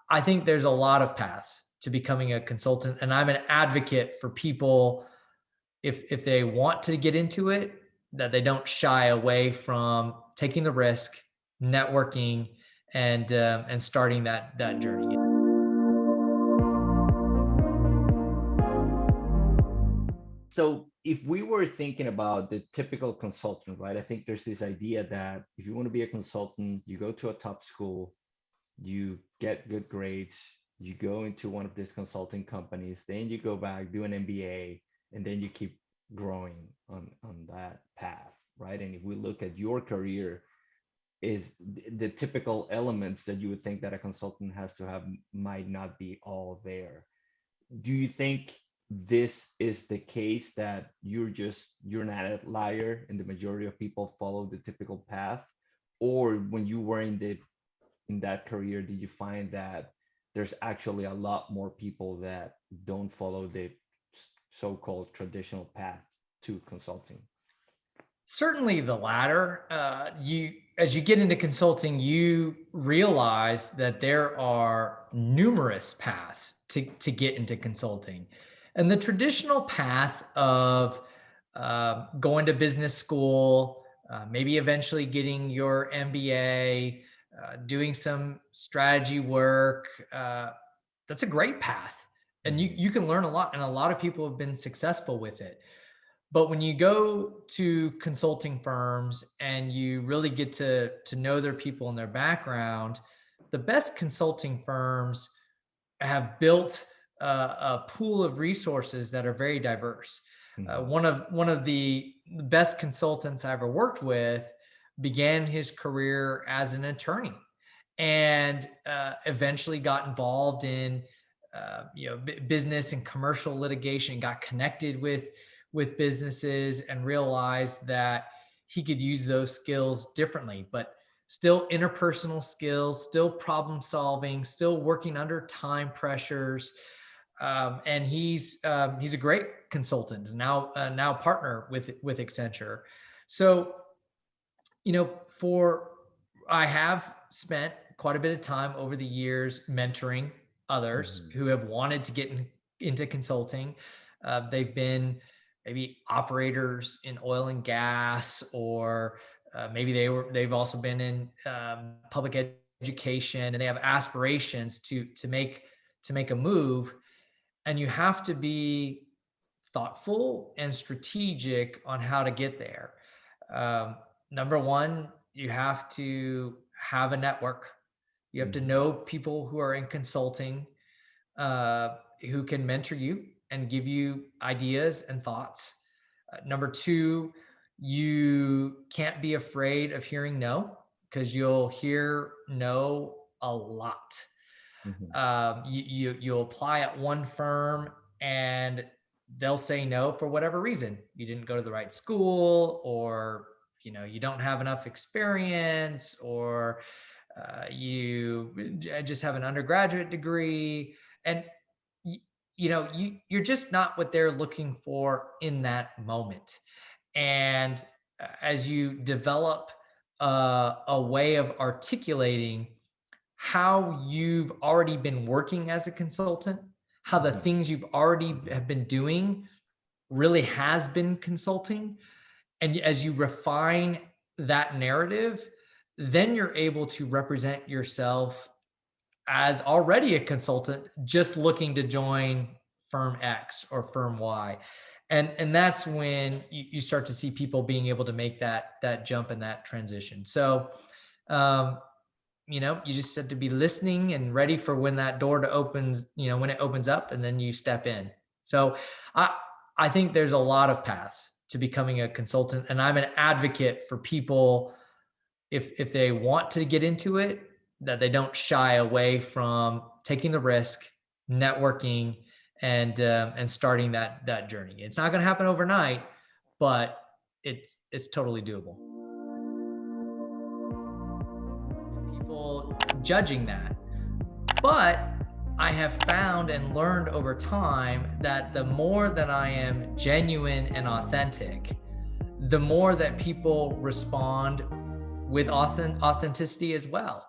I think there's a lot of paths to becoming a consultant, and I'm an advocate for people if they want to get into it, that they don't shy away from taking the risk, networking, and starting that journey. So if we were thinking about the typical consultant, right? I think there's this idea that if you want to be a consultant, you go to a top school, you get good grades, you go into one of these consulting companies, then you go back, do an MBA, and then you keep growing on that path, right? And if we look at your career, is the typical elements that you would think that a consultant has to have might not be all there. Do you think this is the case, that you're not a liar and the majority of people follow the typical path? Or when you were in that career, did you find that there's actually a lot more people that don't follow the so-called traditional path to consulting? Certainly the latter. As you get into consulting, you realize that there are numerous paths to get into consulting. And the traditional path of going to business school, maybe eventually getting your MBA, doing some strategy work, that's a great path. And you, Mhm. you can learn a lot, and a lot of people have been successful with it. But when you go to consulting firms and you really get to know their people and their background, the best consulting firms have built a pool of resources that are very diverse. Mhm. One of the best consultants I ever worked with began his career as an attorney, and eventually got involved in business and commercial litigation, got connected with businesses, and realized that he could use those skills differently, but still interpersonal skills, still problem solving, still working under time pressures. And he's a great consultant, and now partner with Accenture. So for I have spent quite a bit of time over the years mentoring others Mhm. who have wanted to get into consulting. They've been maybe operators in oil and gas, or maybe they've also been in public education, and they have aspirations to make a move. And you have to be thoughtful and strategic on how to get there. Number one, you have to have a network. You have to Mhm. know people who are in consulting, who can mentor you and give you ideas and thoughts. Number two, you can't be afraid of hearing no, because you'll hear no a lot. Mhm. You'll apply at one firm, and they'll say no for whatever reason. You didn't go to the right school, or you don't have enough experience, or you just have an undergraduate degree, and y- you're just not what they're looking for in that moment. And as you develop a way of articulating how you've already been working as a consultant, how the Mhm. things you've already have been doing really has been consulting, and as you refine that narrative, then you're able to represent yourself as already a consultant just looking to join firm X or firm Y. And that's when you start to see people being able to make that jump and that transition. So um, you just have to be listening and ready for when that door to opens, when it opens up, and then you step in. So I I think there's a lot of paths to becoming a consultant, and I'm an advocate for people if they want to get into it, that they don't shy away from taking the risk, networking, and starting that journey. It's not going to happen overnight, but it's totally doable. People judging that. But I have found and learned over time that the more that I am genuine and authentic, the more that people respond with authenticity as well.